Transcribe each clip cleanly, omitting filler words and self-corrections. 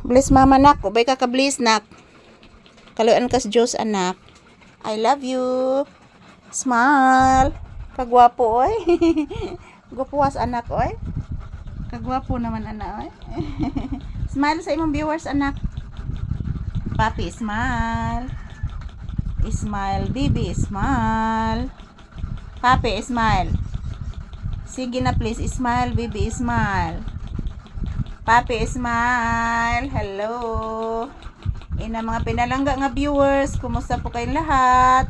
Bless mama nak. Ubay ka ka-bless nak. Kaluan kas Diyos anak. I love you. Smile. Kagwapo oy. Gupuwas anak oy. Kagwapo naman anak oy. Smile sa imong viewers anak. Papi, smile. Smile, baby, smile. Papi, smile. Sige na please, smile, baby, smile. Papi, smile. Hello. Ina mga pinalangga nga viewers, kumusta po kayong lahat?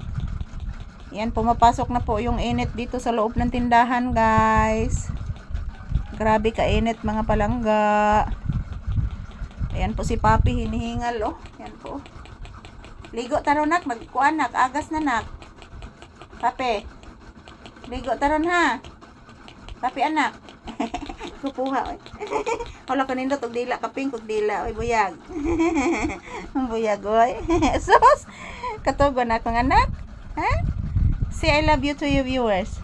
Yan, pumapasok na po yung init dito sa loob ng tindahan, guys. Grabe ka-init mga palangga. Ayan po si Papi, hinihingal, oh. Yan po. Ligo taron nak, magkuan nak, agas na nak. Papi. Ligo taron ha. Papi anak. Kupuha oy. Wala ka nindot og dila kaping kog dila oy buyag. Buyag oy. Sus. Katugo na akong anak. Ha? Say I love you to your viewers.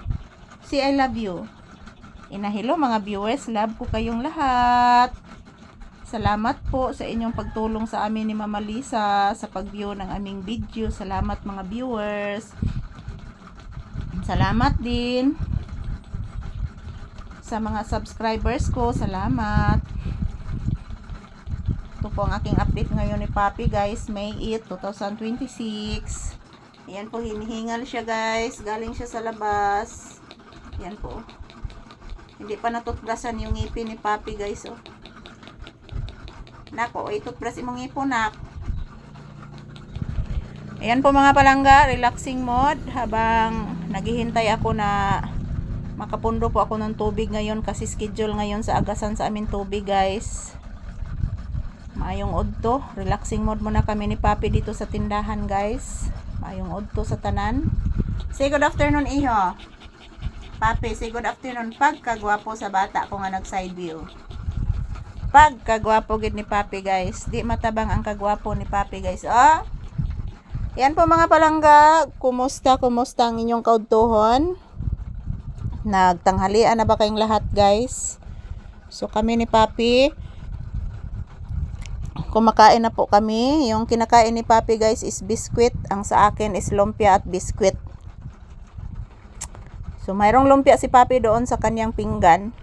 Say I love you. Inahilo mga viewers, love ko kayong lahat. Salamat po sa inyong pagtulong sa amin ni Mama Lisa sa pag-view ng aming video. Salamat mga viewers. Salamat din sa mga subscribers ko. Salamat. Ito po ang aking update ngayon ni Papi guys. May 8, 2026. Ayan po, hinihingal siya guys. Galing siya sa labas. Ayan po. Hindi pa natutbrasan yung ngipin ni Papi guys. Oh. Nako, itutbras imong ngipon nak. Ayan po mga palangga. Relaxing mode. Habang naghihintay ako na makapundo po ako ng tubig ngayon kasi schedule ngayon sa agasan sa amin tubig guys. Maayong udto, relaxing mode muna kami ni Papi dito sa tindahan guys. Maayong udto sa tanan. Say good afternoon iho. Papi, say good afternoon. Pagkagwapo sa bata ko nga nag side view. Pagkagwapo gid ni Papi guys. Di matabang ang kagwapo ni Papi guys. Oh. Yan po mga palangga. Kumusta ang inyong kaudtuhon? Nagtanghalian na ba kayong lahat guys? So kami ni Papi kumakain na po kami. Yung kinakain ni Papi guys is biskwit. Ang sa akin is lumpia at biskwit. So mayroong lumpia si Papi doon sa kanyang pinggan.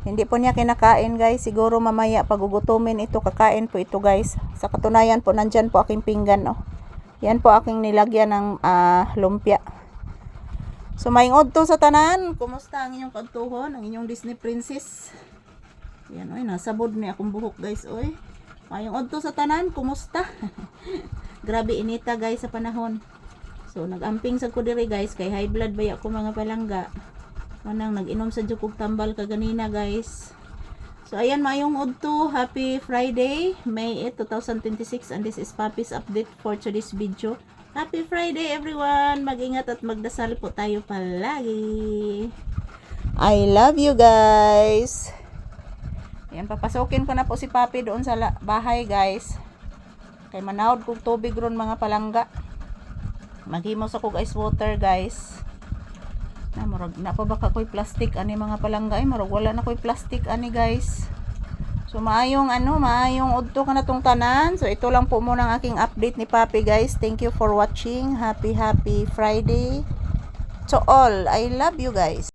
Hindi po niya kinakain guys. Siguro mamaya pagugutumin ito, kakain po ito guys. Sa katunayan po nandyan po aking pinggan. Oh. Yan po aking nilagyan ng lumpia. So maingod to sa tanan. Kumusta ang inyong kadtuhon? Ang inyong Disney princess? Yan oy, nasabod ni akong buhok guys oy. Maingod to sa tanan. Kumusta? Grabe inita guys sa panahon. So nagamping sa ko diri guys kay high blood baya ko mga palangga. Manang nag-inom sa jukog tambal kaganina guys. So ayan, mayong udto. Happy Friday, May 8, 2026 and this is Papi's update for today's video. Happy Friday everyone. Mag-ingat at magdasal po tayo palagi. I love you guys. Ayan, papasokin ko na po si Papi doon sa bahay guys. Kay manawad kong tubig ron mga palangga. Maghimos ako ice water guys. Na pa baka ko'y plastic ani mga palangga ay marag wala na ko'y plastic ani guys. So maayong maayong udto ka na tong tanan. So ito lang po muna ang aking update ni Papi guys. Thank you for watching. Happy Friday to all. I love you guys.